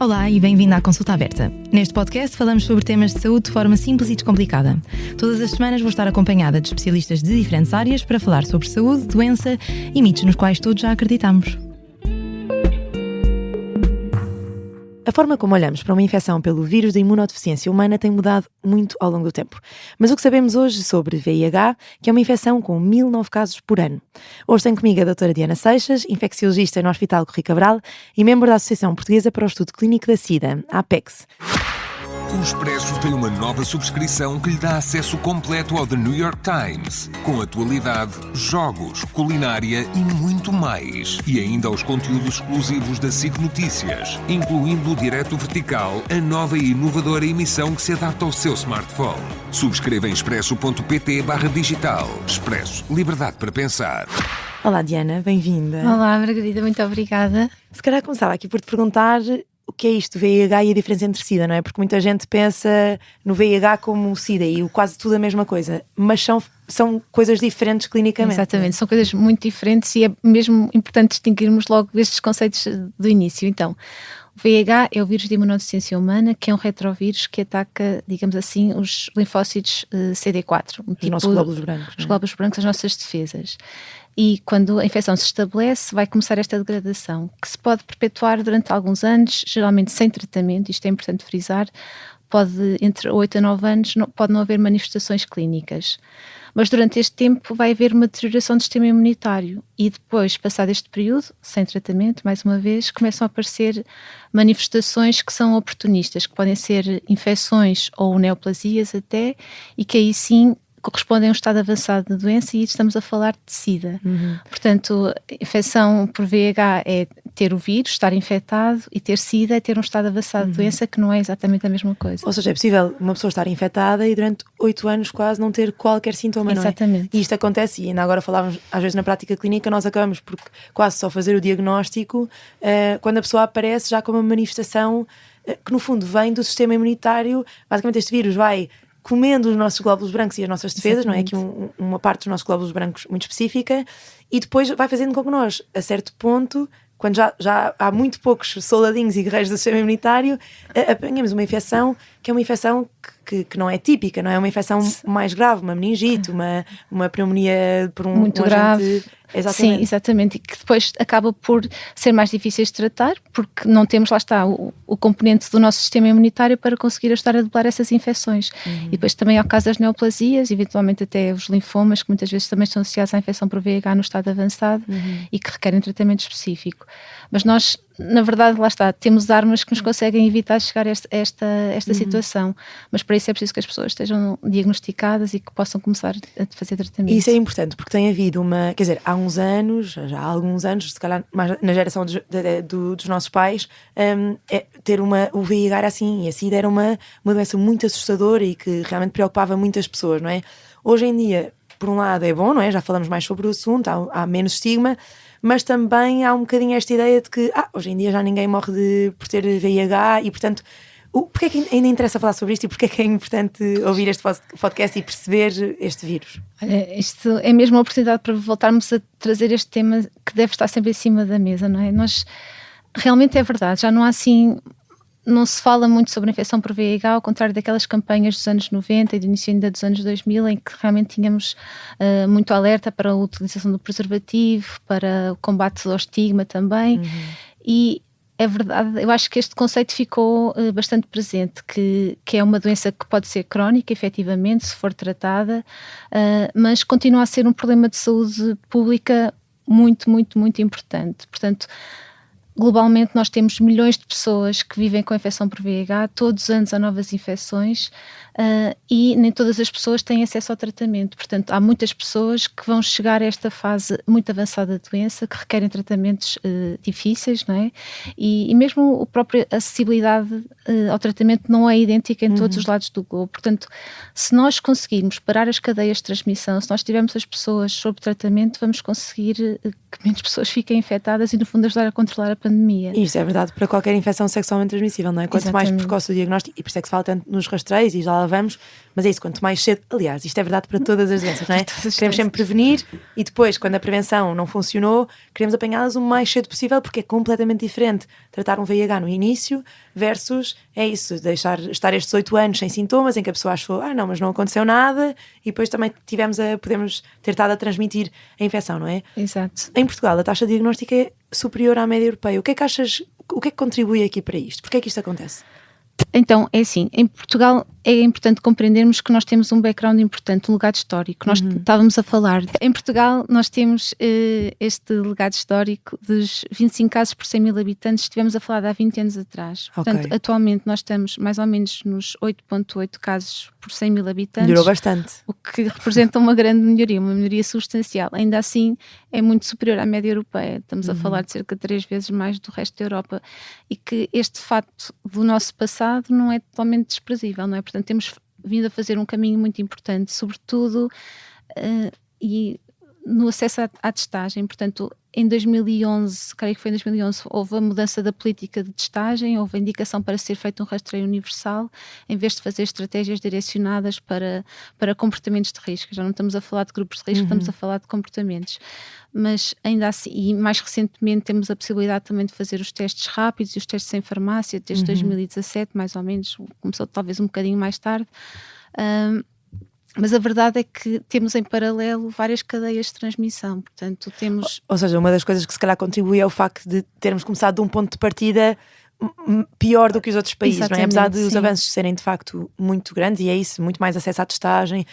Olá e bem-vindo à Consulta Aberta. Neste podcast falamos sobre temas de saúde de forma simples e descomplicada. Todas as semanas vou estar acompanhada de especialistas de diferentes áreas para falar sobre saúde, doença e mitos nos quais todos já acreditamos. A forma como olhamos para uma infecção pelo vírus da imunodeficiência humana tem mudado muito ao longo do tempo. Mas o que sabemos hoje sobre VIH, que é uma infecção com 1000 novos casos por ano. Hoje tenho comigo a doutora Diana Seixas, infecciologista no Hospital Corri Cabral e membro da Associação Portuguesa para o Estudo Clínico da SIDA, a APEX. O Expresso tem uma nova subscrição que lhe dá acesso completo ao The New York Times, com atualidade, jogos, culinária e muito mais. E ainda aos conteúdos exclusivos da SIC Notícias, incluindo o Direto Vertical, a nova e inovadora emissão que se adapta ao seu smartphone. Subscreva em expresso.pt/digital. Expresso. Liberdade para pensar. Olá Diana, bem-vinda. Olá Margarida, muito obrigada. Se calhar começava aqui por te perguntar o que é isto, VIH e a diferença entre SIDA, não é? Porque muita gente pensa no VIH como o SIDA e quase tudo a mesma coisa, mas são coisas diferentes clinicamente. Exatamente, são coisas muito diferentes e é mesmo importante distinguirmos logo estes conceitos do início. Então, o VIH é o vírus de imunodeficiência humana, que é um retrovírus que ataca, digamos assim, os linfócitos CD4. Os nossos glóbulos brancos. Os glóbulos brancos, as nossas defesas. E quando a infecção se estabelece, vai começar esta degradação, que se pode perpetuar durante alguns anos, geralmente sem tratamento, isto é importante frisar, pode entre 8 a 9 anos, pode não haver manifestações clínicas. Mas durante este tempo vai haver uma deterioração do sistema imunitário e depois, passado este período, sem tratamento, mais uma vez, começam a aparecer manifestações que são oportunistas, que podem ser infecções ou neoplasias até, e que aí sim correspondem a um estado avançado da doença e estamos a falar de SIDA. Portanto, a infecção por VIH é ter o vírus, estar infectado, e ter SIDA é ter um estado avançado de doença, que não é exatamente a mesma coisa. Ou seja, é possível uma pessoa estar infectada e durante 8 anos quase não ter qualquer sintoma, não é? Exatamente. E isto acontece, e ainda agora falávamos, às vezes na prática clínica, nós acabamos por quase só fazer o diagnóstico quando a pessoa aparece já com uma manifestação que no fundo vem do sistema imunitário. Basicamente este vírus vai comendo os nossos glóbulos brancos e as nossas defesas, Exatamente. não é? Aqui uma parte dos nossos glóbulos brancos muito específica, e depois vai fazendo com que nós, a certo ponto, quando já há muito poucos soldadinhos e guerreiros do sistema imunitário, apanhamos uma infecção que é uma infecção que não é típica, não é? Uma infecção mais grave, uma meningite, uma pneumonia por muito grave. Exatamente. Sim, exatamente, e que depois acaba por ser mais difíceis de tratar, porque não temos, lá está, o componente do nosso sistema imunitário para conseguir ajudar a deblar essas infecções. E depois também há o caso das neoplasias, eventualmente até os linfomas, que muitas vezes também estão associados à infecção por VIH no estado avançado e que requerem tratamento específico. Mas nós, na verdade, lá está, temos armas que nos conseguem evitar chegar a esta situação, mas para isso é preciso que as pessoas estejam diagnosticadas e que possam começar a fazer tratamento. Isso é importante, porque tem havido quer dizer, há uns anos, já há alguns anos, se calhar mais na geração dos nossos pais, ter o VIH era assim, e a SIDA era uma doença muito assustadora e que realmente preocupava muitas pessoas, não é? Hoje em dia, por um lado é bom, não é? Já falamos mais sobre o assunto, há menos estigma, mas também há um bocadinho esta ideia de que hoje em dia já ninguém morre por ter VIH e, portanto, porquê é que ainda interessa falar sobre isto e porquê é que é importante ouvir este podcast e perceber este vírus? Olha, isto é mesmo uma oportunidade para voltarmos a trazer este tema que deve estar sempre em cima da mesa, não é? Nós, realmente é verdade, já não há assim, não se fala muito sobre a infecção por VIH, ao contrário daquelas campanhas dos anos 90 e do início ainda dos anos 2000, em que realmente tínhamos muito alerta para a utilização do preservativo, para o combate ao estigma também, e é verdade, eu acho que este conceito ficou bastante presente, que é uma doença que pode ser crónica, efetivamente, se for tratada, mas continua a ser um problema de saúde pública muito, muito, muito importante. Portanto, globalmente nós temos milhões de pessoas que vivem com a infecção por VIH, todos os anos há novas infecções e nem todas as pessoas têm acesso ao tratamento. Portanto, há muitas pessoas que vão chegar a esta fase muito avançada da doença, que requerem tratamentos difíceis, não é? E mesmo a própria acessibilidade ao tratamento não é idêntica em todos os lados do globo. Portanto, se nós conseguirmos parar as cadeias de transmissão, se nós tivermos as pessoas sob tratamento, vamos conseguir que menos pessoas fiquem infectadas e, no fundo, ajudar a controlar a pandemia. Isso é verdade para qualquer infecção sexualmente transmissível, não é? Quanto mais precoce o diagnóstico, e por isso é que se fala tanto nos rastreios e já lá lá vamos, mas é isso, quanto mais cedo, aliás, isto é verdade para todas as doenças, não é? Queremos sempre prevenir e depois, quando a prevenção não funcionou, queremos apanhá-las o mais cedo possível, porque é completamente diferente tratar um VIH no início versus, é isso, deixar estar estes 8 anos sem sintomas, em que a pessoa achou, não, mas não aconteceu nada, e depois também podemos ter estado a transmitir a infecção, não é? Exato. Em Portugal, a taxa diagnóstica é superior à média europeia. O que é que achas, o que é que contribui aqui para isto? Porquê é que isto acontece? Então, é assim, em Portugal é importante compreendermos que nós temos um background importante, um legado histórico. Nós estávamos a falar, em Portugal nós temos este legado histórico dos 25 casos por 100 mil habitantes, estivemos a falar de há 20 anos atrás. Portanto, atualmente nós estamos mais ou menos nos 8,8 casos por 100 mil habitantes. Melhorou bastante. O que representa uma grande melhoria, uma melhoria substancial. Ainda assim, é muito superior à média europeia. Estamos a falar de cerca de 3 vezes mais do resto da Europa. E que este facto do nosso passado não é totalmente desprezível, não é? Portanto, temos vindo a fazer um caminho muito importante, sobretudo e no acesso à testagem. Portanto, em 2011, creio que foi em 2011, houve a mudança da política de testagem, houve a indicação para ser feito um rastreio universal, em vez de fazer estratégias direcionadas para comportamentos de risco. Já não estamos a falar de grupos de risco, estamos a falar de comportamentos. Mas ainda assim, e mais recentemente temos a possibilidade também de fazer os testes rápidos e os testes em farmácia, desde 2017, mais ou menos, começou talvez um bocadinho mais tarde. Mas a verdade é que temos em paralelo várias cadeias de transmissão, portanto temos... Ou seja, uma das coisas que se calhar contribui é o facto de termos começado de um ponto de partida pior do que os outros países, não é? Apesar de os avanços serem de facto muito grandes, e é isso, muito mais acesso à testagem,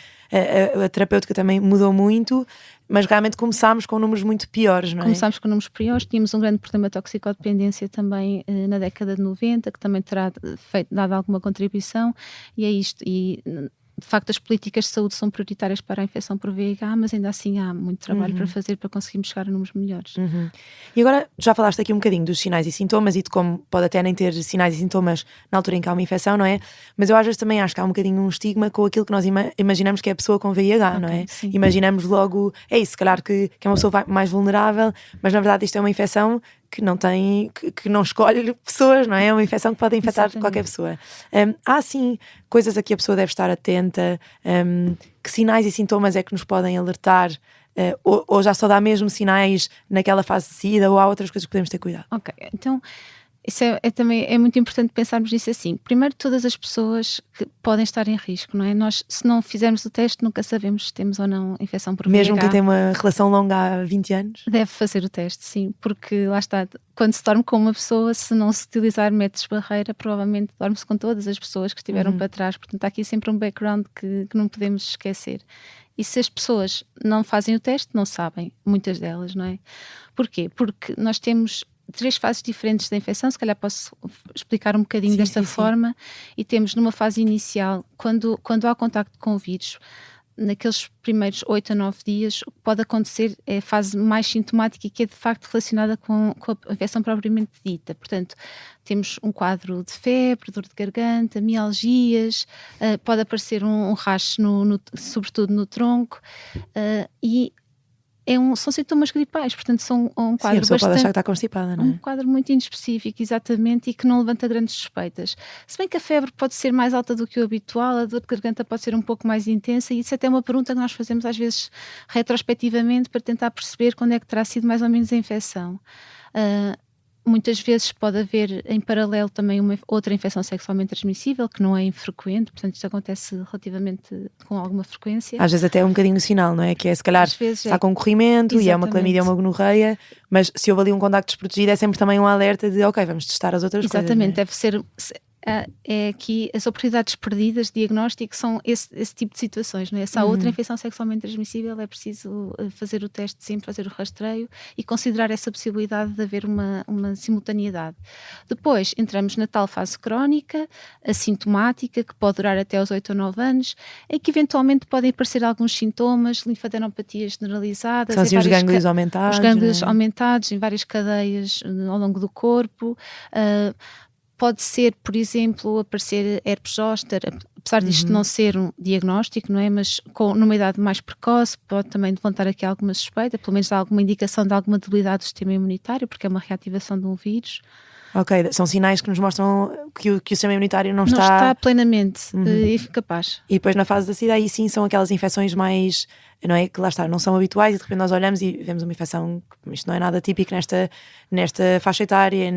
a terapêutica também mudou muito, mas realmente começámos com números muito piores, não é? Começámos com números piores, tínhamos um grande problema de toxicodependência também na década de 90, que também terá dado alguma contribuição, e é isto, e... De facto, as políticas de saúde são prioritárias para a infecção por VIH, mas ainda assim há muito trabalho para fazer para conseguirmos chegar a números melhores. E agora, já falaste aqui um bocadinho dos sinais e sintomas e de como pode até nem ter sinais e sintomas na altura em que há uma infecção, não é? Mas eu às vezes também acho que há um bocadinho um estigma com aquilo que nós imaginamos que é a pessoa com VIH, não é? Sim. Imaginamos logo, é isso, se calhar que é uma pessoa mais vulnerável, mas na verdade isto é uma infecção que não tem, que não escolhe pessoas, não é? É uma infecção que pode infectar qualquer pessoa. Há sim coisas a que a pessoa deve estar atenta, que sinais e sintomas é que nos podem alertar, ou já só dá mesmo sinais naquela fase de SIDA, ou há outras coisas que podemos ter cuidado? Ok, então isso também é muito importante pensarmos nisso assim. Primeiro, todas as pessoas que podem estar em risco, não é? Nós, se não fizermos o teste, nunca sabemos se temos ou não infecção por VIH. Mesmo quem tem uma relação longa há 20 anos? Deve fazer o teste, sim, porque lá está, quando se dorme com uma pessoa, se não se utilizar métodos de barreira, provavelmente dorme-se com todas as pessoas que estiveram para trás. Portanto, há aqui sempre um background que não podemos esquecer. E se as pessoas não fazem o teste, não sabem, muitas delas, não é? Porquê? Porque nós temos 3 fases diferentes da infecção, se calhar posso explicar um bocadinho desta forma. E temos numa fase inicial, quando há contacto com o vírus, naqueles primeiros 8 a 9 dias, o que pode acontecer é a fase mais sintomática e que é de facto relacionada com a infecção propriamente dita. Portanto, temos um quadro de febre, dor de garganta, mialgias, pode aparecer um rash, sobretudo no tronco, e são sintomas gripais, portanto são um quadro a pessoa pode achar que está constipada, não é? Um quadro muito inespecífico, exatamente, e que não levanta grandes suspeitas. Se bem que a febre pode ser mais alta do que o habitual, a dor de garganta pode ser um pouco mais intensa, e isso até é uma pergunta que nós fazemos às vezes retrospectivamente para tentar perceber quando é que terá sido mais ou menos a infecção. Muitas vezes pode haver em paralelo também outra infecção sexualmente transmissível, que não é infrequente, portanto isto acontece relativamente com alguma frequência. Às vezes até é um bocadinho sinal, não é? Que é se calhar está com corrimento e é uma clamídia ou uma gonorreia, mas se houve ali um contacto desprotegido é sempre também um alerta de ok, vamos testar as outras coisas. Exatamente, deve ser... É aqui as oportunidades perdidas de diagnóstico são esse tipo de situações, não é? Se há outra infecção sexualmente transmissível, é preciso fazer o teste sempre, fazer o rastreio e considerar essa possibilidade de haver uma simultaneidade. Depois entramos na tal fase crónica, assintomática, que pode durar até aos 8 ou 9 anos, em que eventualmente podem aparecer alguns sintomas, linfadenopatias generalizadas, são assim os gânglios aumentados, os gânglios aumentados em várias cadeias ao longo do corpo. Pode ser, por exemplo, aparecer herpes zoster, apesar disto não ser um diagnóstico, não é? Mas numa idade mais precoce pode também levantar aqui alguma suspeita, pelo menos dá alguma indicação de alguma debilidade do sistema imunitário, porque é uma reativação de um vírus. Ok, são sinais que nos mostram que o sistema imunitário não está plenamente capaz. E depois na fase da SIDA aí sim são aquelas infecções mais, não é, que lá está, não são habituais e de repente nós olhamos e vemos uma infecção, isto não é nada típico nesta faixa etária,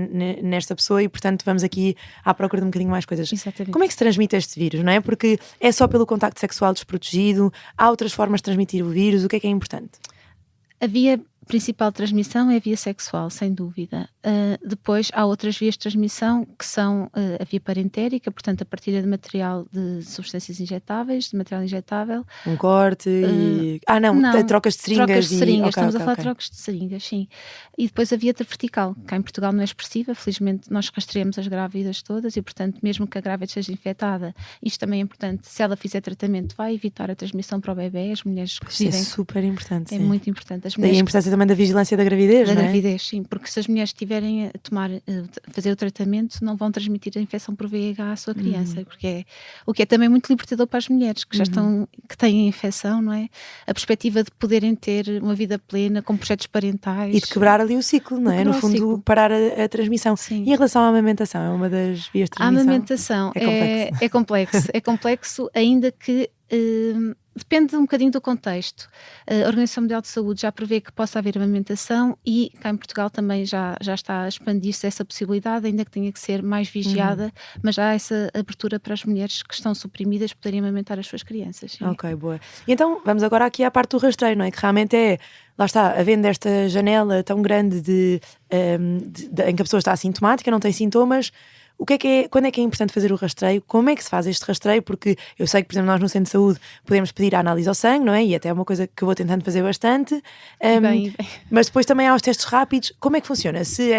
nesta pessoa, e portanto vamos aqui à procura de um bocadinho mais coisas. Exatamente. Como é que se transmite este vírus, não é? Porque é só pelo contacto sexual desprotegido, há outras formas de transmitir o vírus, o que é importante? A via principal de transmissão é a via sexual, sem dúvida. Depois há outras vias de transmissão que são a via parentérica, portanto a partilha de material de substâncias injetáveis, de material injetável. Um corte e... não, trocas de seringas. Trocas de seringas, Okay, estamos a falar de trocas de seringas, sim. E depois a via vertical, cá em Portugal não é expressiva, felizmente nós rastreamos as grávidas todas e portanto mesmo que a grávida esteja infectada, isto também é importante, se ela fizer tratamento vai evitar a transmissão para o bebê, as mulheres que vivem... Isso é super importante. É muito importante. Daí a importância também da vigilância da gravidez, não é? Da gravidez, sim, porque se as mulheres estiverem a fazer o tratamento, não vão transmitir a infecção por VIH à sua criança, porque o que é também muito libertador para as mulheres que já que têm a infecção, não é? A perspectiva de poderem ter uma vida plena, com projetos parentais. E de quebrar ali o ciclo, não é? No fundo, parar a transmissão. Sim. E em relação à amamentação, é uma das vias de transmissão? A amamentação é complexo. É complexo, ainda que... depende um bocadinho do contexto. A Organização Mundial de Saúde já prevê que possa haver amamentação e cá em Portugal também já está a expandir-se essa possibilidade, ainda que tenha que ser mais vigiada, mas já há essa abertura para as mulheres que estão suprimidas poderem amamentar as suas crianças. Sim. Ok, boa. E então vamos agora aqui à parte do rastreio, não é? Que realmente é, lá está, havendo esta janela tão grande em que a pessoa está assintomática, não tem sintomas. Quando é que é importante fazer o rastreio? Como é que se faz este rastreio? Porque eu sei que, por exemplo, nós no Centro de Saúde podemos pedir a análise ao sangue, não é? E até é uma coisa que eu vou tentando fazer bastante. Bem. Mas depois também há os testes rápidos. Como é que funciona? Se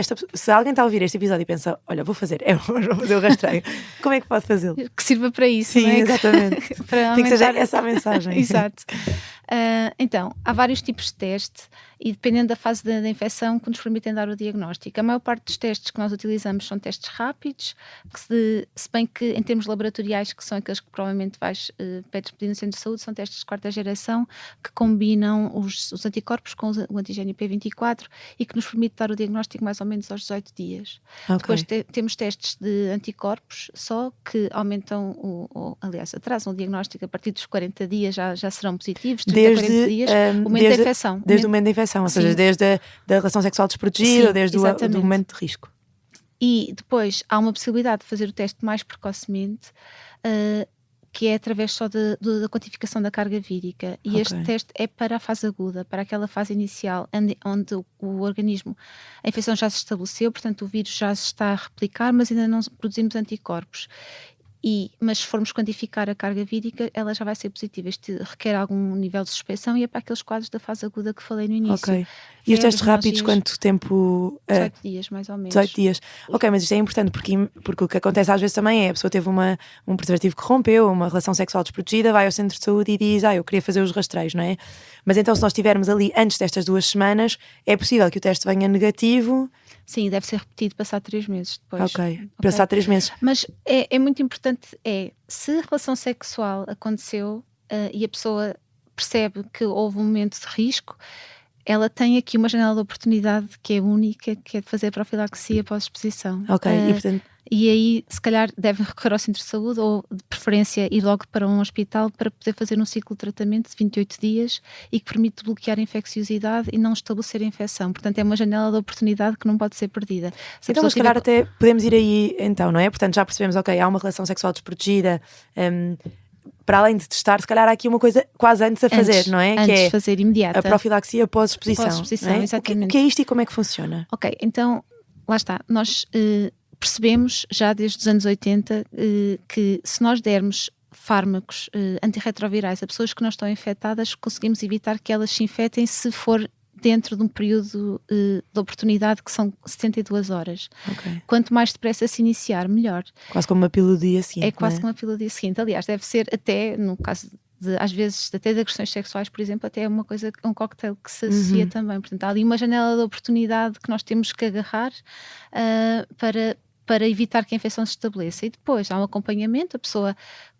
alguém está a ouvir este episódio e pensa, olha, vou fazer o rastreio, como é que pode fazê-lo? Que sirva para isso, sim, não é? Exatamente. Tem que ser essa a mensagem. Exato. Então, há vários tipos de teste e dependendo da fase da infecção que nos permitem dar o diagnóstico. A maior parte dos testes que nós utilizamos são testes rápidos, que se bem que em termos laboratoriais, que são aqueles que provavelmente pedes pedir no Centro de Saúde, são testes de quarta geração que combinam os anticorpos com o antigênio P24 e que nos permite dar o diagnóstico mais ou menos aos 18 dias. Okay. Depois temos testes de anticorpos só que aumentam, aliás, atrasam o diagnóstico a partir dos 40 dias já serão positivos, 30 a 40 dias, o momento da infecção. Desde o momento da infecção, ou seja, desde a relação sexual desprotegida, ou desde o momento de risco. E depois há uma possibilidade de fazer o teste mais precocemente, que é através só da quantificação da carga vírica. E este teste é para a fase aguda, para aquela fase inicial, onde o organismo, a infecção já se estabeleceu, portanto o vírus já se está a replicar, mas ainda não produzimos anticorpos. Mas se formos quantificar a carga vírica, ela já vai ser positiva. Isto requer algum nível de suspeição e é para aqueles quadros da fase aguda que falei no início. Ok. E os testes rápidos, quanto tempo? 18 dias, mais ou menos. 18 dias. Ok, mas isto é importante porque o que acontece às vezes também é a pessoa teve um preservativo que rompeu, uma relação sexual desprotegida, vai ao centro de saúde e diz, eu queria fazer os rastreios, não é? Mas então se nós estivermos ali antes destas 2 semanas, é possível que o teste venha negativo. Sim, deve ser repetido passar 3 meses depois. Ok, passar 3 meses. Mas é muito importante, se a relação sexual aconteceu e a pessoa percebe que houve um momento de risco, ela tem aqui uma janela de oportunidade que é única, que é de fazer a profilaxia pós-exposição. Ok, e portanto... E aí, se calhar, deve recorrer ao centro de saúde ou, de preferência, ir logo para um hospital para poder fazer um ciclo de tratamento de 28 dias e que permite bloquear a infecciosidade e não estabelecer a infecção. Portanto, é uma janela de oportunidade que não pode ser perdida. Então, mas se calhar até podemos ir aí, então, não é? Portanto, já percebemos, há uma relação sexual desprotegida, para além de testar, se calhar há aqui uma coisa quase antes a fazer, não é? Antes de fazer imediata. A profilaxia pós-exposição. Pós-exposição, é? exatamente. O que é isto e como é que funciona? Ok, então, lá está. Nós... percebemos já desde os anos 80 que se nós dermos fármacos antirretrovirais a pessoas que não estão infectadas, conseguimos evitar que elas se infectem se for dentro de um período de oportunidade que são 72 horas. Okay. Quanto mais depressa se iniciar, melhor. Quase como uma pílula do dia seguinte. É quase como uma pílula do dia seguinte. Aliás, deve ser até, no caso às vezes, até de agressões sexuais, por exemplo, até é uma coisa, um cocktail que se associa também. Portanto, há ali uma janela de oportunidade que nós temos que agarrar para evitar que a infecção se estabeleça. E depois há um acompanhamento, a pessoa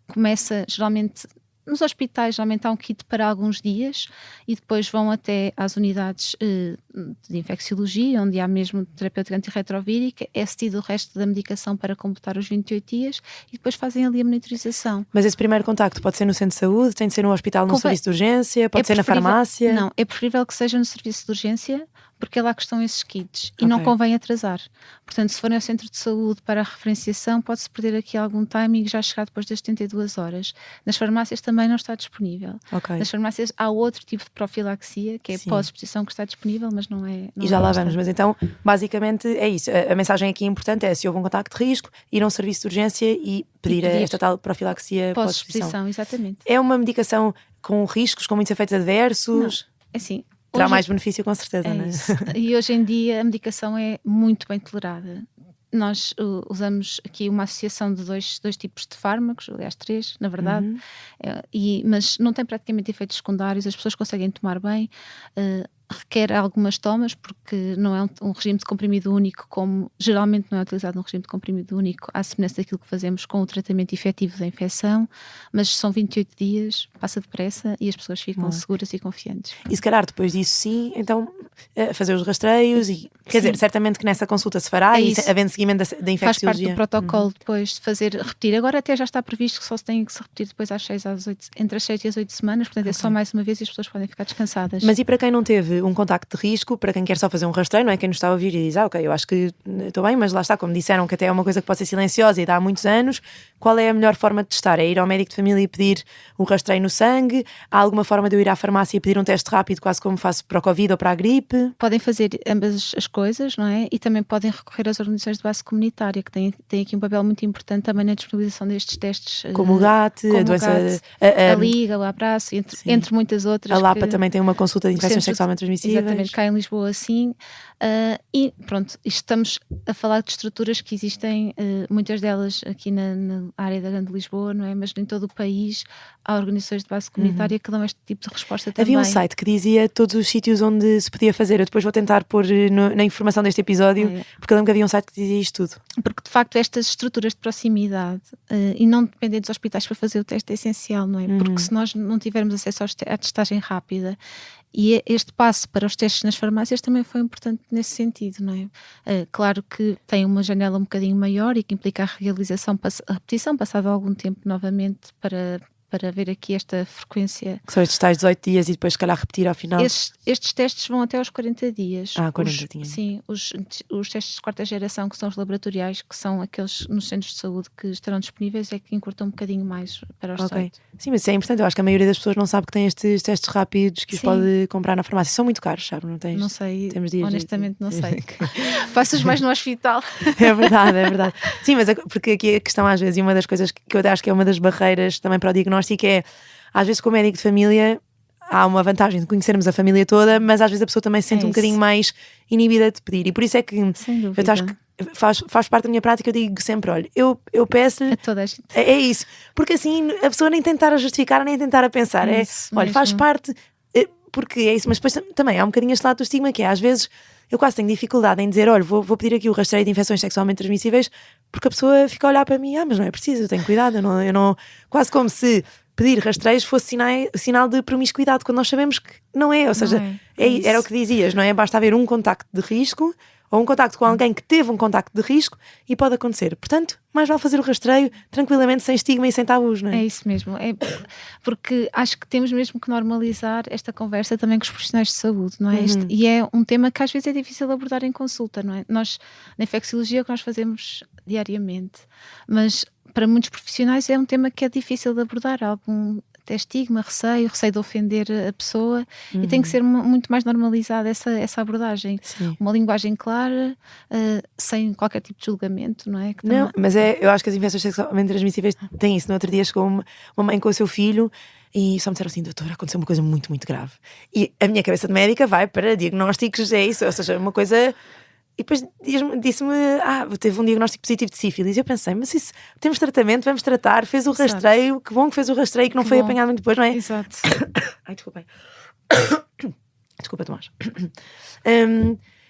começa geralmente nos hospitais geralmente há um kit para alguns dias e depois vão até às unidades de infecciologia, onde há mesmo terapêutica antirretrovírica, é cedido o resto da medicação para completar os 28 dias e depois fazem ali a monitorização. Mas esse primeiro contacto pode ser no centro de saúde, tem de ser no hospital, no serviço de urgência, pode ser na farmácia? Não, é preferível que seja no serviço de urgência, porque é lá que estão esses kits e não convém atrasar. Portanto, se forem ao centro de saúde para a referenciação, pode-se perder aqui algum timing e já chegar depois das 72 horas. Nas farmácias também não está disponível. Nas farmácias há outro tipo de profilaxia, que é pós-exposição, que está disponível, mas não é... E já lá vamos, mas então, basicamente é isso. A mensagem aqui importante é, se houve um contacto de risco, ir a um serviço de urgência e pedir esta tal profilaxia pós-exposição. Exatamente. É uma medicação com riscos, com muitos efeitos adversos? Não, é assim... Terá mais benefício, com certeza, não é? E hoje em dia a medicação é muito bem tolerada. Nós usamos aqui uma associação de dois tipos de fármacos, aliás 3, na verdade, mas não tem praticamente efeitos secundários, as pessoas conseguem tomar bem. Requer algumas tomas, porque não é um regime de comprimido único, como geralmente não é utilizado um regime de comprimido único, à semelhança daquilo que fazemos com o tratamento efetivo da infecção, mas são 28 dias, passa depressa e as pessoas ficam seguras e confiantes. E se calhar depois disso sim, então fazer os rastreios e, quer dizer, certamente que nessa consulta se fará e havendo seguimento da infecciologia. Faz parte do protocolo depois de fazer, repetir. Agora até já está previsto que só se tem que se repetir depois às 6 às 8, entre as 6 e as 8 semanas, portanto é só mais uma vez e as pessoas podem ficar descansadas. Mas e para quem não teve um contacto de risco, para quem quer só fazer um rastreio, não é? Quem nos está a ouvir e diz, ok, eu acho que estou bem, mas lá está, como disseram que até é uma coisa que pode ser silenciosa e dá há muitos anos, qual é a melhor forma de testar? É ir ao médico de família e pedir um rastreio no sangue? Há alguma forma de eu ir à farmácia e pedir um teste rápido, quase como faço para o Covid ou para a gripe? Podem fazer ambas as coisas, não é? E também podem recorrer às organizações de base comunitária, que têm aqui um papel muito importante também na disponibilização destes testes. Como o GAT, a doença... a Liga, o Abraço, entre muitas outras. A Lapa também tem uma consulta de infecções sexualmente transmissíveis. Exatamente, cá em Lisboa sim. E pronto, estamos a falar de estruturas que existem, muitas delas aqui na área da Grande Lisboa, não é? Mas em todo o país há organizações de base comunitária que dão este tipo de resposta também. Havia um site que dizia todos os sítios onde se podia fazer. Eu depois vou tentar pôr na informação deste episódio, porque eu lembro que havia um site que dizia isto tudo. Porque de facto estas estruturas de proximidade e não depender dos hospitais para fazer o teste é essencial, não é? Porque se nós não tivermos acesso à testagem rápida, e este passo para os testes nas farmácias também foi importante nesse sentido, não é? Claro que tem uma janela um bocadinho maior e que implica a repetição passado algum tempo novamente para ver aqui esta frequência. Que são estes tais 18 dias e depois se calhar repetir ao final? Estes testes vão até aos 40 dias. 40 dias. Sim, os testes de quarta geração, que são os laboratoriais, que são aqueles nos centros de saúde que estarão disponíveis, é que encurtam um bocadinho mais para os sites. Sim, mas isso é importante. Eu acho que a maioria das pessoas não sabe que tem estes testes rápidos que os pode comprar na farmácia. São muito caros, sabe? Não sei, dias honestamente não sei. Faço-os mais no hospital. É verdade, é verdade. Sim, mas porque aqui a questão às vezes, e uma das coisas que eu até acho que é uma das barreiras também para o diagnóstico é, às vezes com o médico de família há uma vantagem de conhecermos a família toda, mas às vezes a pessoa também se sente um bocadinho mais inibida de pedir, e por isso é que eu acho que faz parte da minha prática. Eu digo sempre, olha, eu peço-lhe a toda a gente. É isso, porque assim a pessoa nem tentar a justificar, nem tentar a pensar, olha, faz parte, porque é isso. Mas depois também há um bocadinho este lado do estigma, que é, às vezes eu quase tenho dificuldade em dizer, olha, vou pedir aqui o rastreio de infecções sexualmente transmissíveis, porque a pessoa fica a olhar para mim, mas não é preciso, eu tenho cuidado, eu não quase como se pedir rastreios fosse sinal de promiscuidade, quando nós sabemos que não é, ou seja, era o que dizias, não é? Basta haver um contacto de risco ou um contacto com alguém que teve um contacto de risco e pode acontecer. Portanto, mais vale fazer o rastreio tranquilamente, sem estigma e sem tabus, não é? É isso mesmo, porque acho que temos mesmo que normalizar esta conversa também com os profissionais de saúde, não é? E é um tema que às vezes é difícil abordar em consulta, não é? Nós, na infecciologia, é o que nós fazemos diariamente, mas para muitos profissionais é um tema que é difícil de abordar, algum até estigma, receio de ofender a pessoa, e tem que ser muito mais normalizada essa abordagem. Sim. Uma linguagem clara, sem qualquer tipo de julgamento, não é? Não, mas eu acho que as infecções sexualmente transmissíveis têm isso. No outro dia chegou uma mãe com o seu filho e só me disseram assim, doutora, aconteceu uma coisa muito, muito grave. E a minha cabeça de médica vai para diagnósticos, é isso, ou seja, uma coisa... E depois disse-me, teve um diagnóstico positivo de sífilis. E eu pensei, mas isso, temos tratamento, vamos tratar, fez o rastreio, que bom que fez o rastreio, que não foi apanhado muito depois, não é? Exato. Ai, desculpem. Desculpa, Tomás.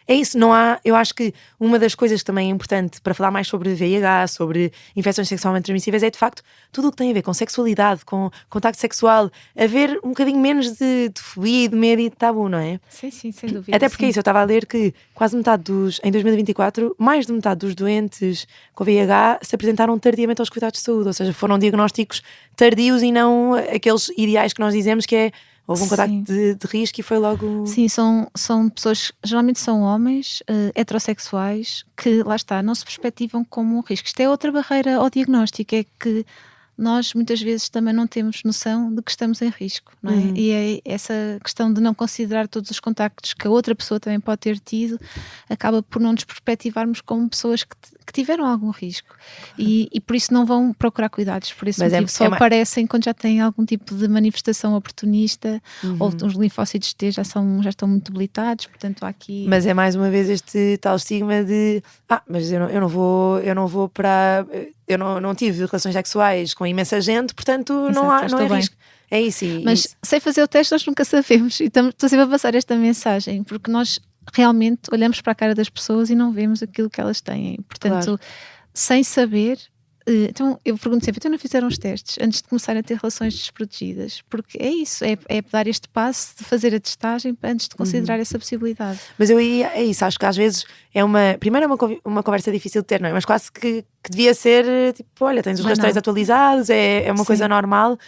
é isso, não há. Eu acho que uma das coisas que também é importante para falar mais sobre VIH, sobre infecções sexualmente transmissíveis, é de facto tudo o que tem a ver com sexualidade, com contacto sexual, haver um bocadinho menos de fobia, de medo e de tabu, não é? Sim, sem dúvida. Até porque é isso, eu estava a ler que quase metade em 2024, mais de metade dos doentes com VIH se apresentaram tardiamente aos cuidados de saúde, ou seja, foram diagnósticos tardios e não aqueles ideais que nós dizemos que é houve um contacto de risco e foi logo... Sim, são pessoas, geralmente são homens heterossexuais que, lá está, não se perspectivam como um risco. Isto é outra barreira ao diagnóstico, é que nós muitas vezes também não temos noção de que estamos em risco, não é? E é essa questão de não considerar todos os contactos que a outra pessoa também pode ter tido, acaba por não nos perspectivarmos como pessoas que tiveram algum risco. E por isso não vão procurar cuidados, por esse motivo só aparecem quando já têm algum tipo de manifestação oportunista, ou os linfócitos T já estão muito debilitados, portanto há aqui... Mas é mais uma vez este tal estigma de mas eu não vou para... Eu não tive relações sexuais com imensa gente, portanto não é risco. É isso. Mas sem fazer o teste nós nunca sabemos, e estou sempre a passar esta mensagem, porque nós realmente olhamos para a cara das pessoas e não vemos aquilo que elas têm. Portanto, sem saber... Então eu pergunto sempre, então não fizeram os testes antes de começarem a ter relações desprotegidas? Porque é isso, é dar este passo de fazer a testagem antes de considerar essa possibilidade. Mas é isso, acho que às vezes primeiro é uma conversa difícil de ter, não é? Mas quase que devia ser tipo, olha, tens os rastreios atualizados, é uma coisa normal.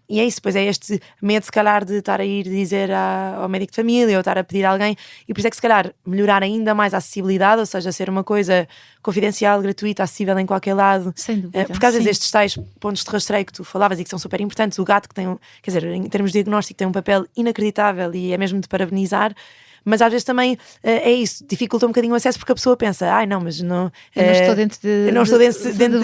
E é isso, depois é este medo se calhar de estar a ir dizer ao médico de família ou estar a pedir a alguém, e por isso é que se calhar melhorar ainda mais a acessibilidade, ou seja, ser uma coisa confidencial, gratuita, acessível em qualquer lado. Sem dúvida. Porque às vezes estes tais pontos de rastreio que tu falavas e que são super importantes, o GAT que tem, quer dizer, em termos de diagnóstico tem um papel inacreditável e é mesmo de parabenizar. Mas às vezes também é isso, dificulta um bocadinho o acesso porque a pessoa pensa, mas não, eu não estou dentro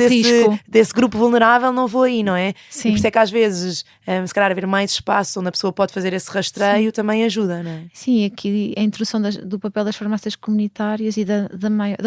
desse grupo vulnerável, não vou aí, não é? Sim. E por isso é que às vezes, se calhar haver mais espaço onde a pessoa pode fazer esse rastreio também ajuda, não é? Sim, aqui a introdução do papel das farmácias comunitárias e da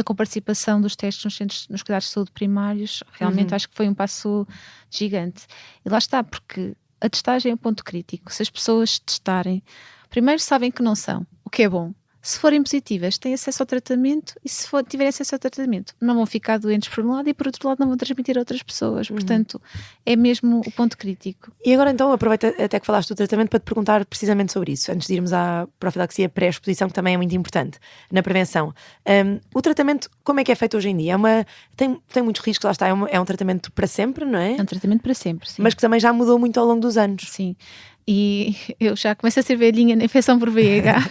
coparticipação dos testes nos cuidados de saúde primários, realmente acho que foi um passo gigante. E lá está, porque a testagem é um ponto crítico. Se as pessoas testarem, primeiro sabem que não são, o que é bom. Se forem positivas, têm acesso ao tratamento, e se tiverem acesso ao tratamento, não vão ficar doentes por um lado e por outro lado não vão transmitir a outras pessoas. Portanto, é mesmo o ponto crítico. E agora então aproveita até que falaste do tratamento para te perguntar precisamente sobre isso, antes de irmos à profilaxia pré-exposição, que também é muito importante na prevenção. O tratamento, como é que é feito hoje em dia? Tem muitos riscos, lá está, é um tratamento para sempre, não é? É um tratamento para sempre, sim. Mas que também já mudou muito ao longo dos anos. Sim. E eu já começo a ser velhinha na infecção por VIH.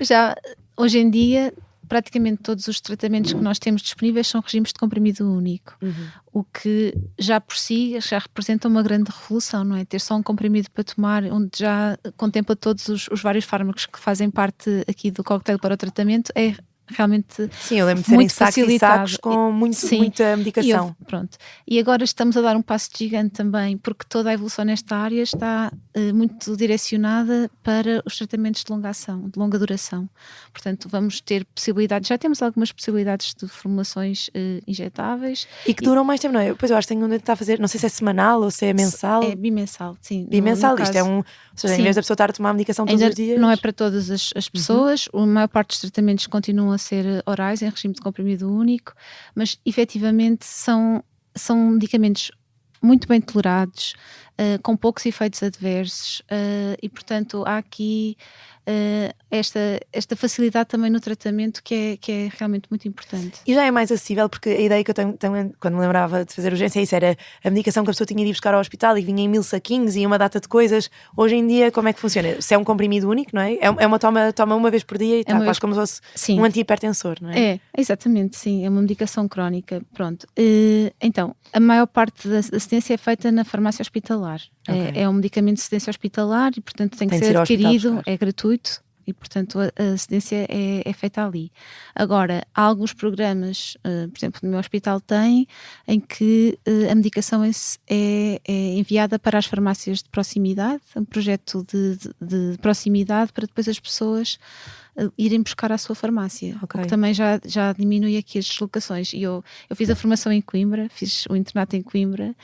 Já hoje em dia praticamente todos os tratamentos que nós temos disponíveis são regimes de comprimido único, o que já por si já representa uma grande revolução, não é? Ter só um comprimido para tomar, onde já contempla todos os vários fármacos que fazem parte aqui do cocktail para o tratamento, é realmente sim, eu lembro de serem sacos e sacos com muita medicação. E agora estamos a dar um passo gigante também, porque toda a evolução nesta área está muito direcionada para os tratamentos de longa ação, de longa duração. Portanto, vamos ter possibilidades, já temos algumas possibilidades de formulações injetáveis. E que duram mais tempo, não é? Pois eu acho que tenho onde está a fazer, não sei se é semanal ou se é mensal. É bimensal, sim. Bimensal, isto é ou seja, em vez da pessoa estar a tomar a medicação todos os dias. Não é para todas as pessoas, a maior parte dos tratamentos continuam a ser orais, em regime de comprimido único, mas efetivamente são medicamentos muito bem tolerados, com poucos efeitos adversos, e portanto há aqui esta facilidade também no tratamento que é realmente muito importante. E já é mais acessível, porque a ideia que eu tenho quando me lembrava de fazer urgência, isso era a medicação que a pessoa tinha de ir buscar ao hospital e vinha em 1000 saquinhos e uma data de coisas. Hoje em dia, como é que funciona? Se é um comprimido único, não é? É uma toma uma vez por dia e está quase como se fosse um antihipertensor, não é? Exatamente, sim, é uma medicação crónica, pronto. Então, a maior parte da assistência é feita na farmácia hospitalar. Okay. É um medicamento de assistência hospitalar e portanto tem que ser adquirido, é gratuito. E, portanto, a assistência é feita ali. Agora, há alguns programas, por exemplo, no meu hospital tem, em que a medicação é enviada para as farmácias de proximidade, um projeto de proximidade para depois as pessoas irem buscar à sua farmácia, Ok. o que também já diminui aqui as deslocações. E eu fiz a formação em Coimbra, fiz o internato em Coimbra,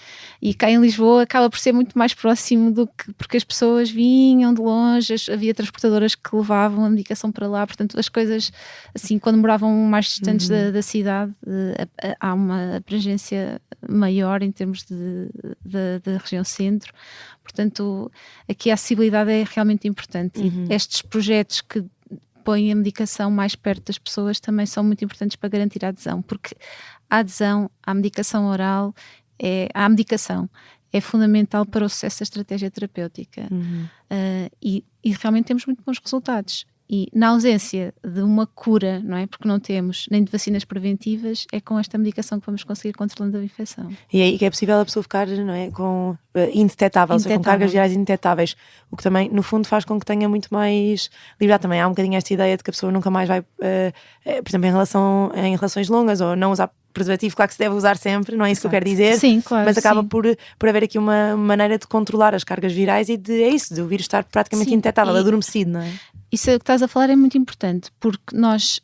e cá em Lisboa acaba por ser muito mais próximo do que, porque as pessoas vinham de longe, havia transportadoras que levavam a medicação para lá, portanto as coisas, assim, quando moravam mais distantes da cidade, há uma abrangência maior em termos da região centro, portanto aqui a acessibilidade é realmente importante. E estes projetos que põem a medicação mais perto das pessoas também são muito importantes para garantir a adesão, porque a adesão à medicação oral, à medicação, é fundamental para o sucesso da estratégia terapêutica. E realmente temos muito bons resultados. E na ausência de uma cura, não é? Porque não temos nem de vacinas preventivas, é com esta medicação que vamos conseguir controlando a infecção. E aí que é possível a pessoa ficar, não é, com indetetável, ou seja, com cargas virais indetetáveis, o que também, no fundo, faz com que tenha muito mais liberdade. Também há um bocadinho esta ideia de que a pessoa nunca mais vai, por exemplo, em relações longas, ou não usar preservativo, claro que se deve usar sempre, não é isso que eu quero dizer. Sim, claro, mas acaba por haver aqui uma maneira de controlar as cargas virais e de o vírus estar praticamente indetetável, adormecido, não é? Isso que estás a falar é muito importante, porque nós,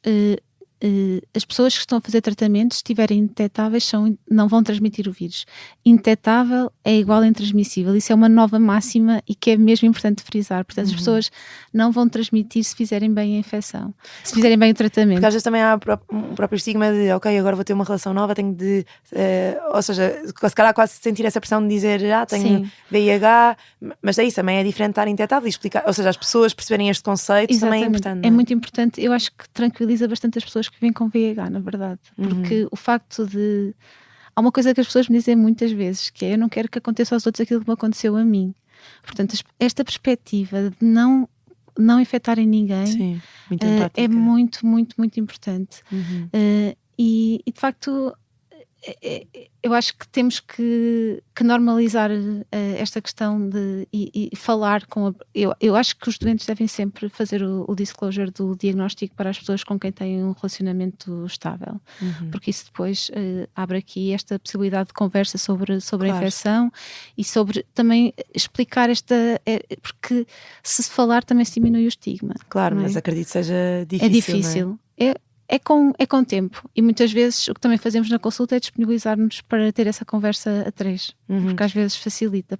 as pessoas que estão a fazer tratamentos, se estiverem indetetáveis, não vão transmitir o vírus. Indetetável é igual a intransmissível. Isso é uma nova máxima e que é mesmo importante frisar. Portanto, as pessoas não vão transmitir se fizerem bem a infecção, se fizerem bem o tratamento. Porque às vezes também há um próprio estigma de, ok, agora vou ter uma relação nova, tenho de, ou seja, se calhar quase sentir essa pressão de dizer, tenho VIH, mas é isso, também é diferente estar indetetável e explicar, ou seja, as pessoas perceberem este conceito. Exatamente. Também é importante. É muito importante, eu acho que tranquiliza bastante as pessoas que vêm com VIH, na verdade, porque o facto de... Há uma coisa que as pessoas me dizem muitas vezes, que é: eu não quero que aconteça aos outros aquilo que me aconteceu a mim. Portanto, esta perspectiva de não infectarem ninguém. Sim, muito é muito, muito, muito importante. E de facto, eu acho que temos que normalizar esta questão e falar com eu acho que os doentes devem sempre fazer o disclosure do diagnóstico para as pessoas com quem têm um relacionamento estável, porque isso depois abre aqui esta possibilidade de conversa sobre a infecção e sobre também explicar porque se falar também se diminui o estigma. Claro, mas acredito que seja difícil. É difícil. É com tempo, e muitas vezes o que também fazemos na consulta é disponibilizar-nos para ter essa conversa a três, porque às vezes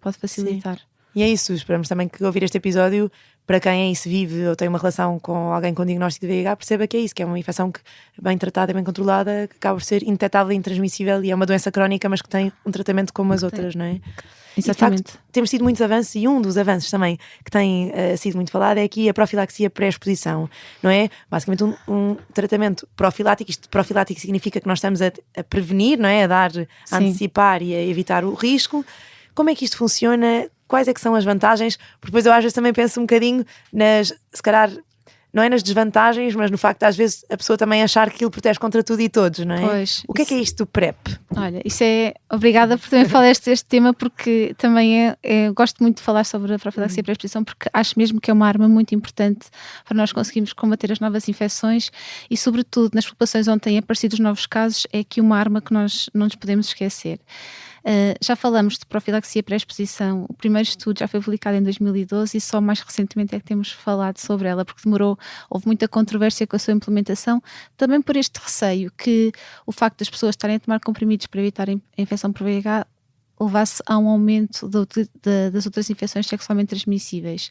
pode facilitar. Sim. E é isso, esperamos também que ouvir este episódio, para quem é isso, vive ou tem uma relação com alguém com diagnóstico de VIH, perceba que é isso, que é uma infecção que, bem tratada e bem controlada, que acaba por ser indetetável e intransmissível, e é uma doença crónica, mas que tem um tratamento como as outras, não é? Exatamente. E, de facto, temos tido muitos avanços, e um dos avanços também que tem sido muito falado é aqui a profilaxia pré-exposição, não é? Basicamente um tratamento profilático. Isto profilático significa que nós estamos a prevenir, não é? A antecipar e a evitar o risco. Como é que isto funciona? Quais é que são as vantagens? Porque depois eu às vezes também penso um bocadinho se calhar, não é nas desvantagens, mas no facto de às vezes a pessoa também achar que aquilo protege contra tudo e todos, não é? Pois, o que é isto do PrEP? Olha, isso obrigada por também falar este tema, porque também gosto muito de falar sobre a profilaxia pré-exposição, porque acho mesmo que é uma arma muito importante para nós conseguirmos combater as novas infecções e, sobretudo, nas populações onde têm aparecido os novos casos, é aqui uma arma que nós não nos podemos esquecer. Já falamos de profilaxia pré-exposição. O primeiro estudo já foi publicado em 2012 e só mais recentemente é que temos falado sobre ela, porque houve muita controvérsia com a sua implementação, também por este receio que o facto das pessoas estarem a tomar comprimidos para evitar a infecção por VIH levasse a um aumento das outras infecções sexualmente transmissíveis,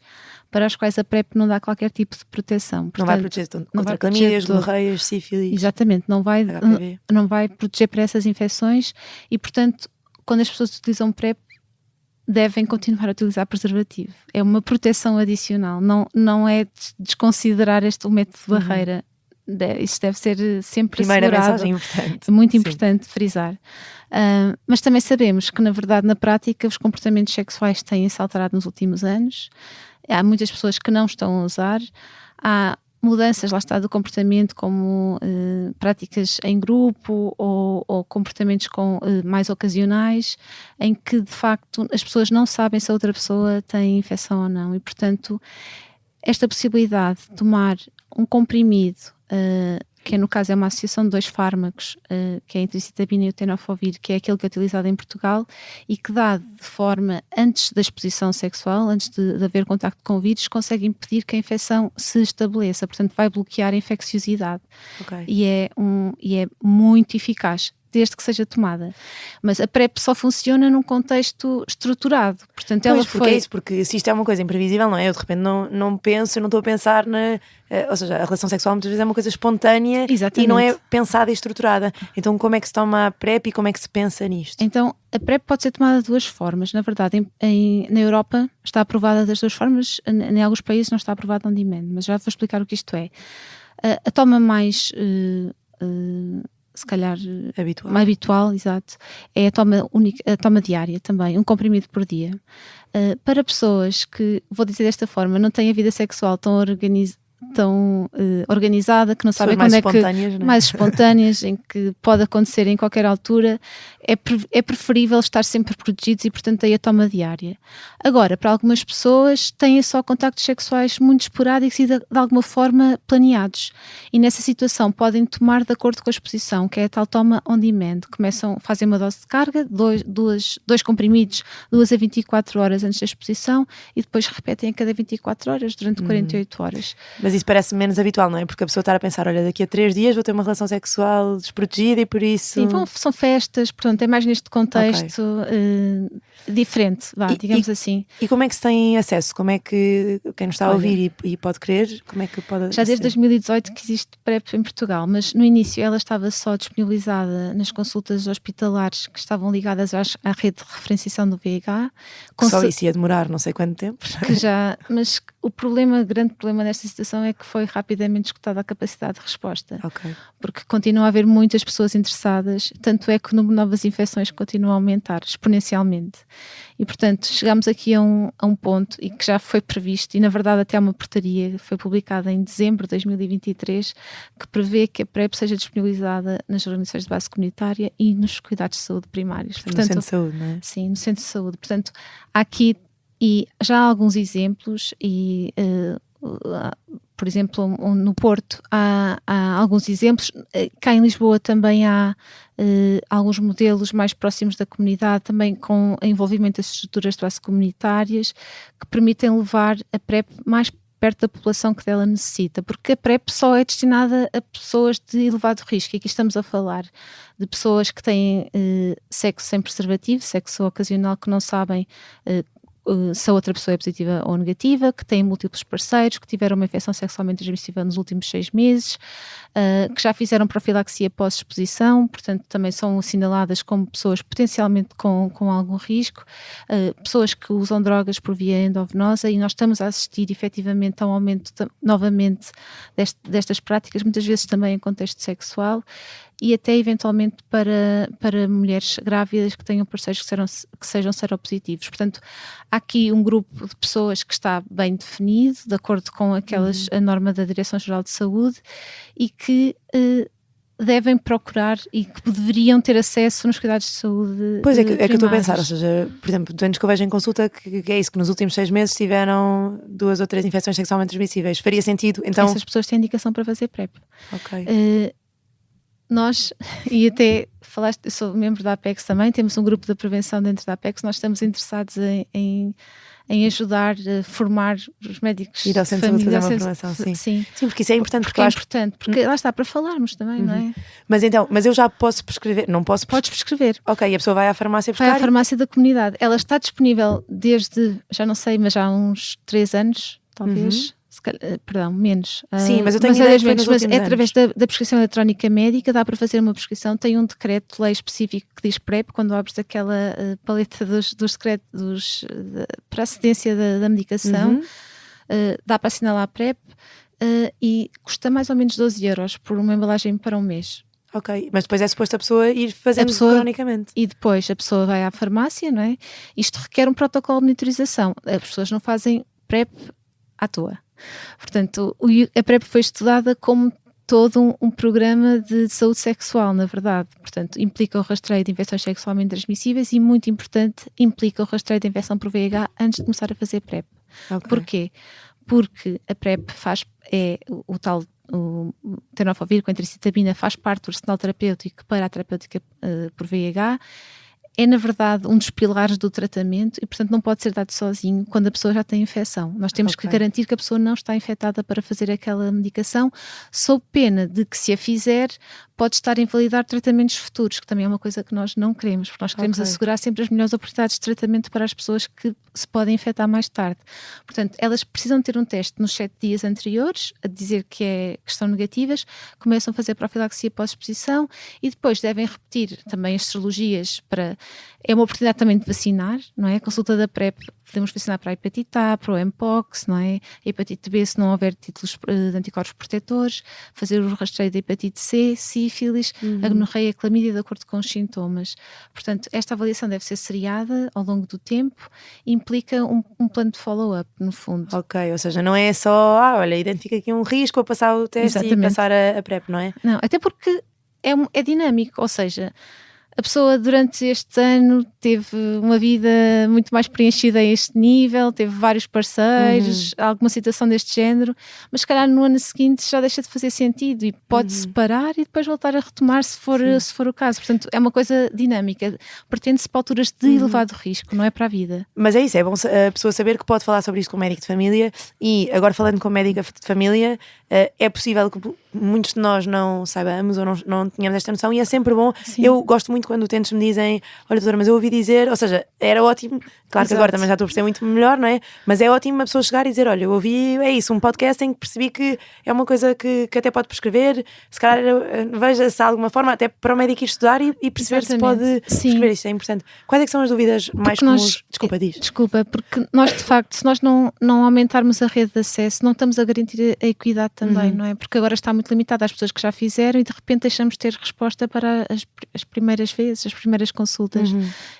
para as quais a PrEP não dá qualquer tipo de proteção. Portanto, não vai proteger contra clamídias, gonorreias, sífilis. Exatamente, não vai proteger para essas infecções e, portanto, quando as pessoas utilizam PrEP, devem continuar a utilizar preservativo. É uma proteção adicional, não é desconsiderar o método de barreira. Isso deve ser sempre primeira assegurado. Mensagem importante. Muito importante frisar. Mas também sabemos que, na verdade, na prática, os comportamentos sexuais têm-se alterado nos últimos anos. Há muitas pessoas que não estão a usar. Há mudanças, lá está, do comportamento, como práticas em grupo ou comportamentos mais ocasionais, em que de facto as pessoas não sabem se a outra pessoa tem infecção ou não, e portanto esta possibilidade de tomar um comprimido que no caso é uma associação de 2 fármacos, que é a intricitabina e o tenofovir, que é aquele que é utilizado em Portugal e que dá de forma, antes da exposição sexual, antes de haver contacto com o vírus, consegue impedir que a infecção se estabeleça, portanto vai bloquear a infecciosidade. Ok. E é muito eficaz, desde que seja tomada. Mas a PrEP só funciona num contexto estruturado. Portanto, ela porque é isso, porque se isto é uma coisa imprevisível, não é? Eu de repente não penso, eu não estou a pensar ou seja, a relação sexual muitas vezes é uma coisa espontânea. Exatamente. E não é pensada e estruturada. Então como é que se toma a PrEP e como é que se pensa nisto? Então a PrEP pode ser tomada de 2 formas. Na verdade, na Europa está aprovada das 2 formas, em alguns países não está aprovada on demand, mas já vou explicar o que isto é. A toma mais se calhar mais habitual, exato, é a toma única, a toma diária também, 1 comprimido por dia. Para pessoas que, vou dizer desta forma, não têm a vida sexual tão organizada, que não sabem quando é que mais espontâneas, em que pode acontecer em qualquer altura, é preferível estar sempre protegidos e portanto aí a toma diária. Agora, para algumas pessoas têm só contactos sexuais muito esporádicos e de alguma forma planeados, e nessa situação podem tomar de acordo com a exposição, que é a tal toma on demand. Fazem uma dose de carga, 2 comprimidos 2 a 24 horas antes da exposição e depois repetem a cada 24 horas durante 48 horas. Mas isso parece menos habitual, não é? Porque a pessoa está a pensar, olha, daqui a 3 dias vou ter uma relação sexual desprotegida e por isso... Sim, são festas, portanto é mais neste contexto diferente, digamos assim. E como é que se tem acesso? Como é que quem nos está a ouvir e pode querer, como é que pode... Já desde 2018 que existe PrEP em Portugal, mas no início ela estava só disponibilizada nas consultas hospitalares que estavam ligadas à rede de referenciação do VIH. Só isso ia demorar não sei quanto tempo. Mas o grande problema nesta situação é que foi rapidamente esgotada a capacidade de resposta. Okay. Porque continua a haver muitas pessoas interessadas, tanto é que o número de novas infecções continua a aumentar exponencialmente. E, portanto, chegamos aqui a um ponto e que já foi previsto, e na verdade até uma portaria foi publicada em dezembro de 2023, que prevê que a PrEP seja disponibilizada nas organizações de base comunitária e nos cuidados de saúde primários. Portanto, no centro de saúde, não é? Sim, no centro de saúde. Portanto, há aqui já há alguns exemplos e... por exemplo, no Porto há alguns exemplos, cá em Lisboa também há alguns modelos mais próximos da comunidade, também com envolvimento das estruturas de base comunitárias, que permitem levar a PrEP mais perto da população que dela necessita, porque a PrEP só é destinada a pessoas de elevado risco, e aqui estamos a falar de pessoas que têm sexo sem preservativo, sexo ocasional, que não sabem se a outra pessoa é positiva ou negativa, que têm múltiplos parceiros, que tiveram uma infecção sexualmente transmissível nos últimos 6 meses, que já fizeram profilaxia pós-exposição, portanto também são assinaladas como pessoas potencialmente com algum risco, pessoas que usam drogas por via endovenosa, e nós estamos a assistir efetivamente a um aumento novamente destas práticas, muitas vezes também em contexto sexual, e até eventualmente para mulheres grávidas que tenham parceiros que sejam seropositivos. Portanto, há aqui um grupo de pessoas que está bem definido, de acordo com a norma da Direção-Geral de Saúde, e que devem procurar e que deveriam ter acesso nos cuidados de saúde. Pois é que eu estou a pensar, ou seja, por exemplo, doentes que eu vejo em consulta que é isso, que nos últimos 6 meses tiveram 2 ou 3 infecções sexualmente transmissíveis. Faria sentido? Então... Essas pessoas têm indicação para fazer PrEP. Ok. Nós, e até falaste, eu sou membro da Apex também, temos um grupo de prevenção dentro da Apex, nós estamos interessados em ajudar a formar os médicos. Ir ao centro de saúde fazer uma formação, sim. Sim, porque isso é importante. Porque é importante, porque lá está, para falarmos também, não é? Mas eu já posso prescrever, não posso... Podes prescrever. Ok, a pessoa vai à farmácia buscar? Vai à farmácia da comunidade. Ela está disponível desde, já não sei, mas já há uns 3 anos, talvez... Perdão, menos. Sim, mas eu tenho ideia que foi nos últimos anos. Através da prescrição eletrónica médica dá para fazer uma prescrição, tem um decreto-lei específico que diz PrEP, quando abres aquela paleta dos decretos para a cedência da medicação, dá para assinalar a PrEP e custa mais ou menos 12 euros por uma embalagem para um mês. Ok, mas depois é suposto a pessoa ir fazendo cronicamente. E depois a pessoa vai à farmácia, não é? Isto requer um protocolo de monitorização. As pessoas não fazem PrEP à toa. Portanto, a PrEP foi estudada como todo um programa de saúde sexual, na verdade. Portanto, implica o rastreio de infecções sexualmente transmissíveis e, muito importante, implica o rastreio de infecção por VIH antes de começar a fazer PrEP. Okay. Porquê? Porque a PrEP é o tal o tenofovir com entricitabina faz parte do arsenal terapêutico para a terapêutica por VIH. É, na verdade, um dos pilares do tratamento e, portanto, não pode ser dado sozinho quando a pessoa já tem infecção. Nós temos que garantir que a pessoa não está infectada para fazer aquela medicação, sob pena de que, se a fizer, pode estar a invalidar tratamentos futuros, que também é uma coisa que nós não queremos, porque nós queremos assegurar sempre as melhores oportunidades de tratamento para as pessoas que se podem infectar mais tarde. Portanto, elas precisam ter um teste nos 7 dias anteriores, a dizer que estão negativas, começam a fazer profilaxia pós-exposição e depois devem repetir também as serologias para... É uma oportunidade também de vacinar, não é? A consulta da PrEP, podemos vacinar para a hepatite A, para o Mpox, não é? A hepatite B, se não houver títulos de anticorpos protetores, fazer o rastreio da hepatite C, sífilis, a gonorreia, a clamídia, de acordo com os sintomas. Portanto, esta avaliação deve ser seriada ao longo do tempo e implica um plano de follow-up, no fundo. Ok, ou seja, não é só, olha, identifica aqui um risco a passar o teste e passar a PrEP, não é? Não, até porque é dinâmico, ou seja... A pessoa durante este ano teve uma vida muito mais preenchida a este nível, teve vários parceiros, alguma situação deste género, mas se calhar no ano seguinte já deixa de fazer sentido e pode separar e depois voltar a retomar se for o caso. Portanto, é uma coisa dinâmica, pretende-se para alturas de elevado risco, não é para a vida. Mas é isso, é bom a pessoa saber que pode falar sobre isso com o médico de família e agora falando com o médico de família, é possível que muitos de nós não saibamos ou não tenhamos esta noção e é sempre bom. Sim. Eu gosto muito quando utentes me dizem, olha doutora, mas eu ouvi dizer, ou seja, era ótimo, claro que agora também já estou a perceber muito melhor, não é? Mas é ótimo uma pessoa chegar e dizer, olha, eu ouvi, é isso, um podcast em que percebi que é uma coisa que até pode prescrever, se calhar veja se há alguma forma, até para o médico ir estudar e perceber se pode prescrever, isto é importante. Quais é que são as dúvidas mais comuns? Desculpa, porque nós de facto, se nós não aumentarmos a rede de acesso, não estamos a garantir a equidade também, não é? Porque agora está muito limitada às pessoas que já fizeram e de repente deixamos de ter resposta para as primeiras vezes, as primeiras consultas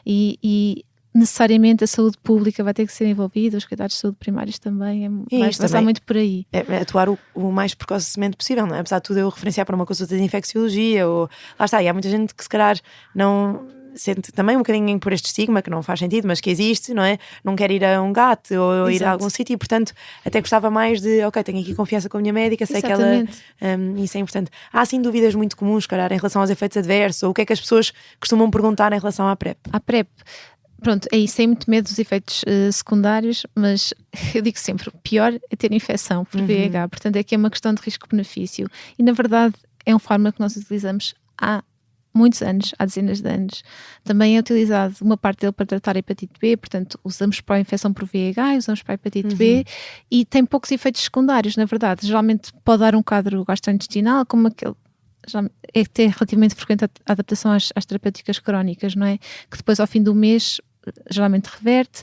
e necessariamente a saúde pública vai ter que ser envolvida, os cuidados de saúde primários também, vai passar muito por aí. É atuar o mais precocemente possível, não é? Apesar de tudo eu referenciar para uma consulta de infecciologia ou... Lá está, e há muita gente que se calhar não... sente também um bocadinho por este estigma que não faz sentido, mas que existe, não é? Não quer ir a um GAT ou ir a algum sítio e portanto até gostava mais de, ok, tenho aqui confiança com a minha médica, sei que ela... isso é importante. Há assim dúvidas muito comuns, calhar, em relação aos efeitos adversos ou o que é que as pessoas costumam perguntar em relação à PrEP? À PrEP, pronto, é isso, tem muito medo dos efeitos secundários, mas eu digo sempre, o pior é ter infecção por VIH, portanto é que é uma questão de risco-benefício e na verdade é um fármaco que nós utilizamos há muitos anos, há dezenas de anos. Também é utilizado uma parte dele para tratar a hepatite B, portanto usamos para a infecção por VIH, usamos para a hepatite B e tem poucos efeitos secundários, na verdade. Geralmente pode dar um quadro gastrointestinal, como aquele, é que tem relativamente frequente a adaptação às terapêuticas crónicas, não é? Que depois ao fim do mês geralmente reverte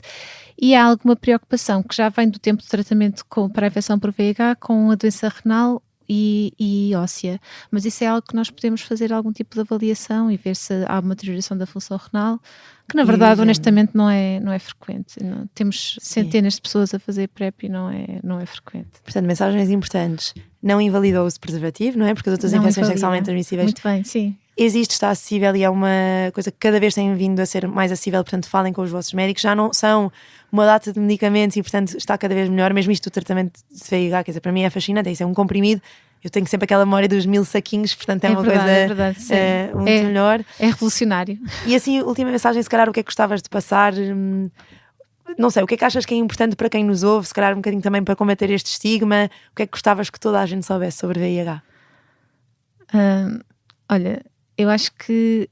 e há alguma preocupação que já vem do tempo de tratamento para a infecção por VIH com a doença renal e óssea, mas isso é algo que nós podemos fazer algum tipo de avaliação e ver se há uma deterioração da função renal, que na verdade honestamente não é frequente. Não, temos centenas de pessoas a fazer PrEP e não é frequente. Portanto, mensagens importantes: não invalida o uso de preservativo, não é? Porque as outras infecções sexualmente transmissíveis muito bem, sim, existe, está acessível e é uma coisa que cada vez tem vindo a ser mais acessível, portanto falem com os vossos médicos, já não são uma data de medicamentos e portanto está cada vez melhor, mesmo isto do tratamento de VIH, quer dizer, para mim é fascinante, isso é um comprimido, eu tenho sempre aquela memória dos 1000 saquinhos, portanto é uma verdade, coisa muito melhor. É revolucionário. E assim, última mensagem, se calhar o que é que gostavas de passar, não sei, o que é que achas que é importante para quem nos ouve, se calhar um bocadinho também para combater este estigma, o que é que gostavas que toda a gente soubesse sobre VIH? Olha, eu acho que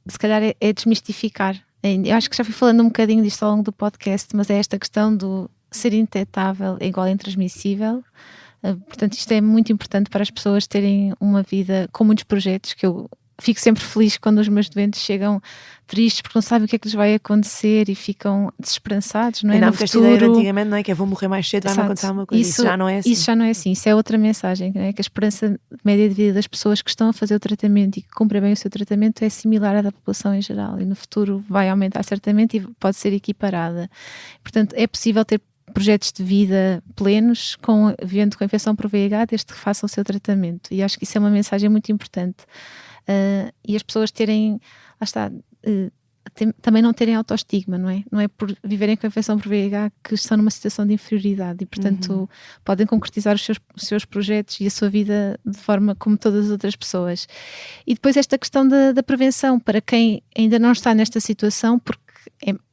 se calhar é desmistificar. Eu acho que já fui falando um bocadinho disto ao longo do podcast, mas é esta questão do ser indetetável é igual a intransmissível. Portanto, isto é muito importante para as pessoas terem uma vida com muitos projetos, que eu fico sempre feliz quando os meus doentes chegam tristes porque não sabem o que é que lhes vai acontecer e ficam desesperançados, não é? Não, porque esta ideia de antigamente, não é? Que eu vou morrer mais cedo, vai-me acontecer alguma coisa. Isso já não é assim. Isso já não é assim, isso é outra mensagem, não é? Que a esperança média de vida das pessoas que estão a fazer o tratamento e que cumprem bem o seu tratamento é similar à da população em geral e no futuro vai aumentar certamente e pode ser equiparada. Portanto, é possível ter projetos de vida plenos vivendo com a infecção por VIH desde que façam o seu tratamento e acho que isso é uma mensagem muito importante. E as pessoas terem, lá está, também não terem autoestigma, não é? Não é por viverem com a infecção por VIH que estão numa situação de inferioridade e, portanto, podem concretizar os seus projetos e a sua vida de forma como todas as outras pessoas. E depois esta questão da prevenção, para quem ainda não está nesta situação, porque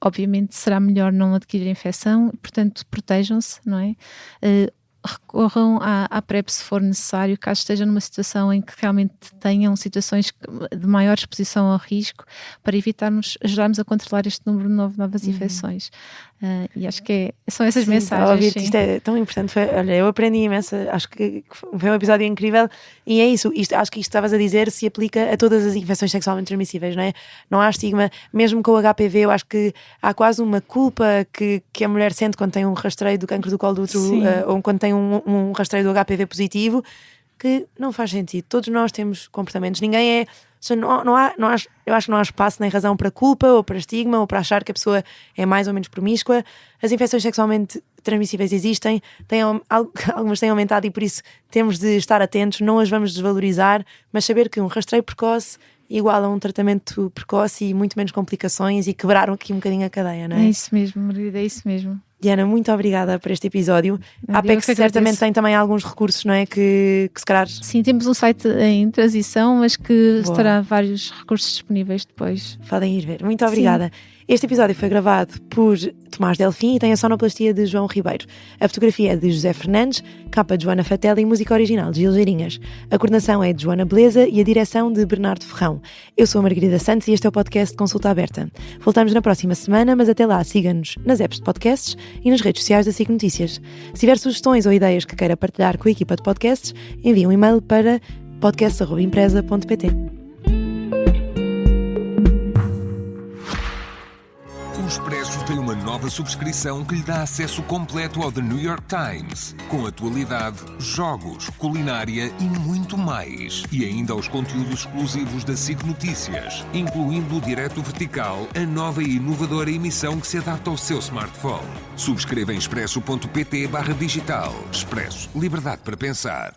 obviamente será melhor não adquirir a infecção, portanto, protejam-se, não é? Recorram à PrEP se for necessário, caso esteja numa situação em que realmente tenham situações de maior exposição ao risco, para ajudarmos a controlar este número de novas infecções. E acho que são essas mensagens. Isto é tão importante. Olha, eu aprendi imenso, acho que foi um episódio incrível e é isso. Acho que isto que estavas a dizer se aplica a todas as infecções sexualmente transmissíveis, não é? Não há estigma, mesmo com o HPV. Eu acho que há quase uma culpa que a mulher sente quando tem um rastreio do cancro do colo do útero ou quando tem um rastreio do HPV positivo, que não faz sentido. Todos nós temos comportamentos, ninguém é. Eu acho que não há espaço nem razão para culpa ou para estigma ou para achar que a pessoa é mais ou menos promíscua. As infecções sexualmente transmissíveis existem, algumas têm aumentado e por isso temos de estar atentos, não as vamos desvalorizar, mas saber que um rastreio precoce igual a um tratamento precoce e muito menos complicações e quebraram aqui um bocadinho a cadeia, não é? É isso mesmo, Margarida, é isso mesmo. Diana, muito obrigada por este episódio. A Apex certamente tem também alguns recursos, não é? Que se calhar... Sim, temos um site em transição, mas que terá vários recursos disponíveis depois. Podem ir ver. Muito obrigada. Sim. Este episódio foi gravado por Tomás Delfim e tem a sonoplastia de João Ribeiro. A fotografia é de José Fernandes, capa de Joana Fatela e música original de Gil Geirinhas. A coordenação é de Joana Beleza e a direção de Bernardo Ferrão. Eu sou a Margarida Santos e este é o podcast Consulta Aberta. Voltamos na próxima semana, mas até lá siga-nos nas apps de podcasts e nas redes sociais da SIC Notícias. Se tiver sugestões ou ideias que queira partilhar com a equipa de podcasts, envie um e-mail para podcast@empresa.pt. O Expresso tem uma nova subscrição que lhe dá acesso completo ao The New York Times, com atualidade, jogos, culinária e muito mais. E ainda aos conteúdos exclusivos da SIC Notícias, incluindo o Direto Vertical, a nova e inovadora emissão que se adapta ao seu smartphone. Subscreva em expresso.pt/digital. Expresso. Liberdade para pensar.